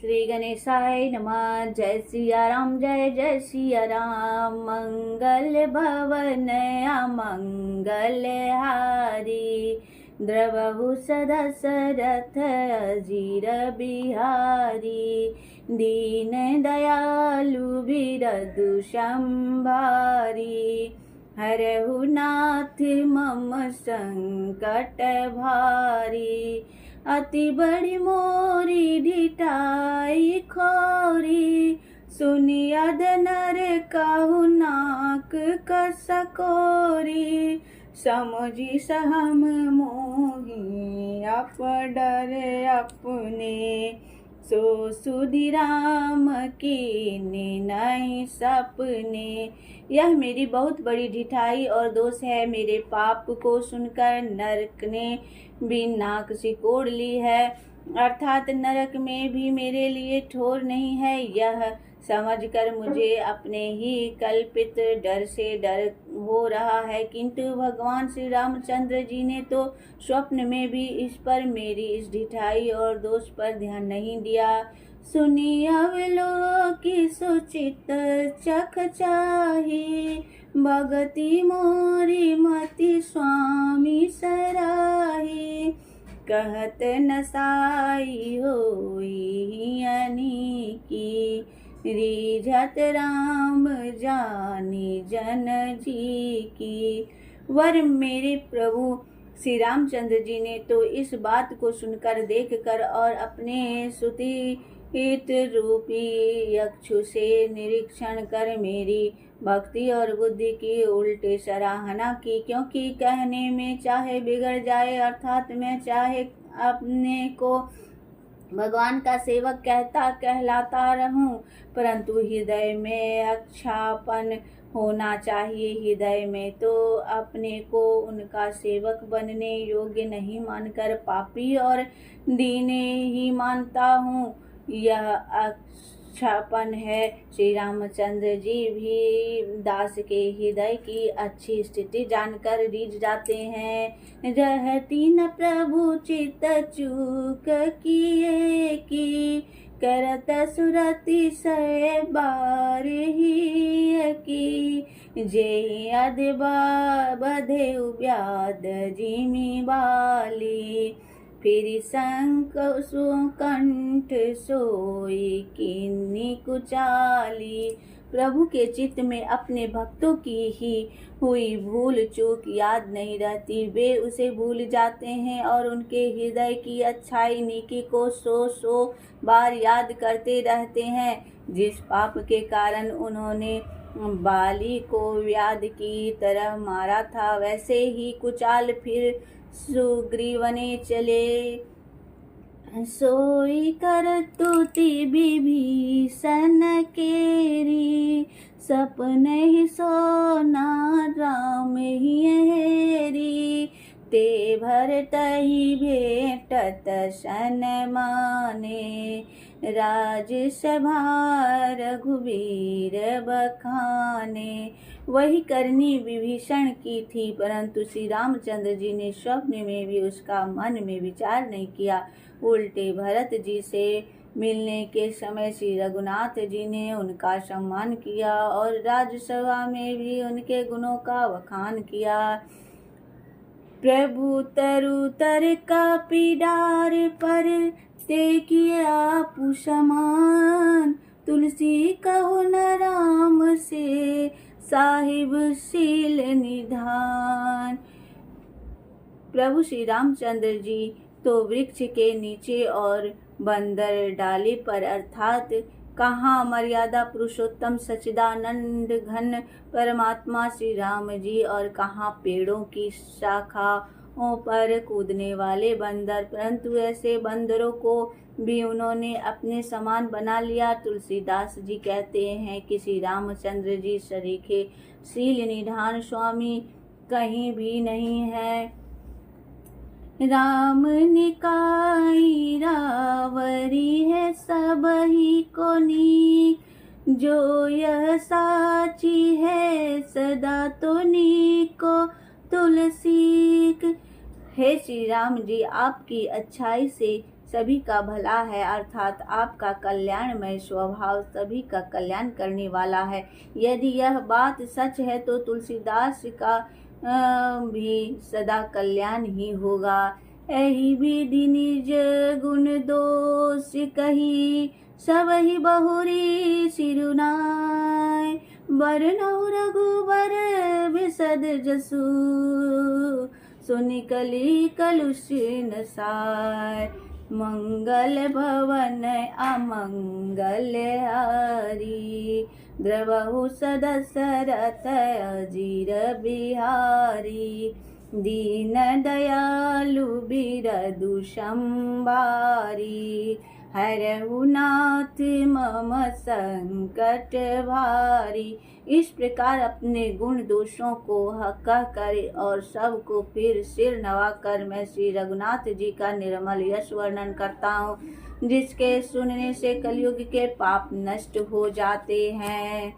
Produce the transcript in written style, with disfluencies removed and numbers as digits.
श्री गणेशाय नमः। जय सिया राम, जय जय सिया राम। मंगल भवन अमंगल हारी, द्रवहु सदशरथ अजीर बिहारी। दीन दयालु बिरदु संभारी, हरहु नाथ मम संकट भारी। अति बड़ी मोरी ढिठाई खोरी, सुनियद नर कहु नाक कसकोरी। समझी सहम मोही आप डर अपने, सो सुधीराम कीन्हे नहीं सपने। यह मेरी बहुत बड़ी ढिठाई और दोष है, मेरे पाप को सुनकर नरक ने भी नाक सिकोड़ ली है, अर्थात नरक में भी मेरे लिए ठोर नहीं है। यह समझकर मुझे अपने ही कल्पित डर से डर हो रहा है, किंतु भगवान श्री रामचंद्र जी ने तो स्वप्न में भी इस पर, मेरी इस ढिठाई और दोष पर ध्यान नहीं दिया। सुनी अवलोकी सुचित चख चाही, भगति मोरी मति स्वामी सराही। कहत नसाई होई अनीकी, रीझत राम जानी जन जी की। वर मेरे प्रभु श्री रामचंद्र जी ने तो इस बात को सुनकर, देखकर और अपने सुतीत रूपी यक्षु से निरीक्षण कर मेरी भक्ति और बुद्धि की उल्टे सराहना की, क्योंकि कहने में चाहे बिगड़ जाए, अर्थात मैं चाहे अपने को भगवान का सेवक कहलाता रहूं, परंतु हृदय में अक्षापन होना चाहिए। हृदय में तो अपने को उनका सेवक बनने योग्य नहीं मानकर पापी और दीने ही मानता हूँ, यह अक्षापन है। श्री रामचंद्र जी भी दास के हृदय की अच्छी स्थिति जानकर रीझ जाते हैं। रहती न प्रभु चित चूक किए की, करत सुरति सय बार ही की। जे अदबा बधे व्याध जिमी बाली, फिर संक सुकंठ सोई किन्नी कुचाली। प्रभु के चित्त में अपने भक्तों की ही हुई भूल चूक याद नहीं रहती, वे उसे भूल जाते हैं और उनके हृदय की अच्छाई नीकी को सौ बार याद करते रहते हैं। जिस पाप के कारण उन्होंने बाली को व्याध की तरह मारा था, वैसे ही कुचाल फिर सुग्रीवने चले। सोई कर तुति विभीषण केरी, सपने ही सोना राम ही हेरी। ते भरत ही भेटत सन माने, राजसभा रघुवीर बखाने। वही करनी विभीषण की थी, परंतु श्री रामचंद्र जी ने स्वप्न में भी उसका मन में विचार नहीं किया। उल्टे भरत जी से मिलने के समय श्री रघुनाथ जी ने उनका सम्मान किया और राजसभा में भी उनके गुणों का बखान किया। प्रभु तरु तर का पीडार पर, ते किए आपु समान। तुलसी कहो न राम से, साहिब शील निधान। प्रभु श्री रामचंद्र जी तो वृक्ष के नीचे और बंदर डाली पर, अर्थात कहाँ मर्यादा पुरुषोत्तम सच्चिदानंद घन परमात्मा श्री राम जी, और कहाँ पेड़ों की शाखाओं पर कूदने वाले बंदर, परंतु ऐसे बंदरों को भी उन्होंने अपने समान बना लिया। तुलसीदास जी कहते हैं कि श्री रामचंद्र जी सरीखे शील निधान स्वामी कहीं भी नहीं है। राम निकाई रावरी है सब ही को नीक, जो यह साची है सदा तो नीको तुलसी। हे श्री राम जी, आपकी अच्छाई से सभी का भला है, अर्थात आपका कल्याणमय स्वभाव सभी का कल्याण करने वाला है। यदि यह बात सच है तो तुलसीदास का भी सदा कल्याण ही होगा। एहि विधि निज गुण दोष कही, सबहि बहुरी सिरुनाय। बरनउँ रघुबर बिसद जसु, सुनि कलि कलुष नसाय। मंगल भवन अमंगल हारी, द्रवहु सदशरथ अजीर बिहारी। दीन दयालु बिरदु संभारी, हरहु नाथ मम संकट भारी। इस प्रकार अपने गुण दोषों को कह कर और सबको फिर सिर नवाकर मैं श्री रघुनाथ जी का निर्मल यश वर्णन करता हूँ, जिसके सुनने से कलयुग के पाप नष्ट हो जाते हैं।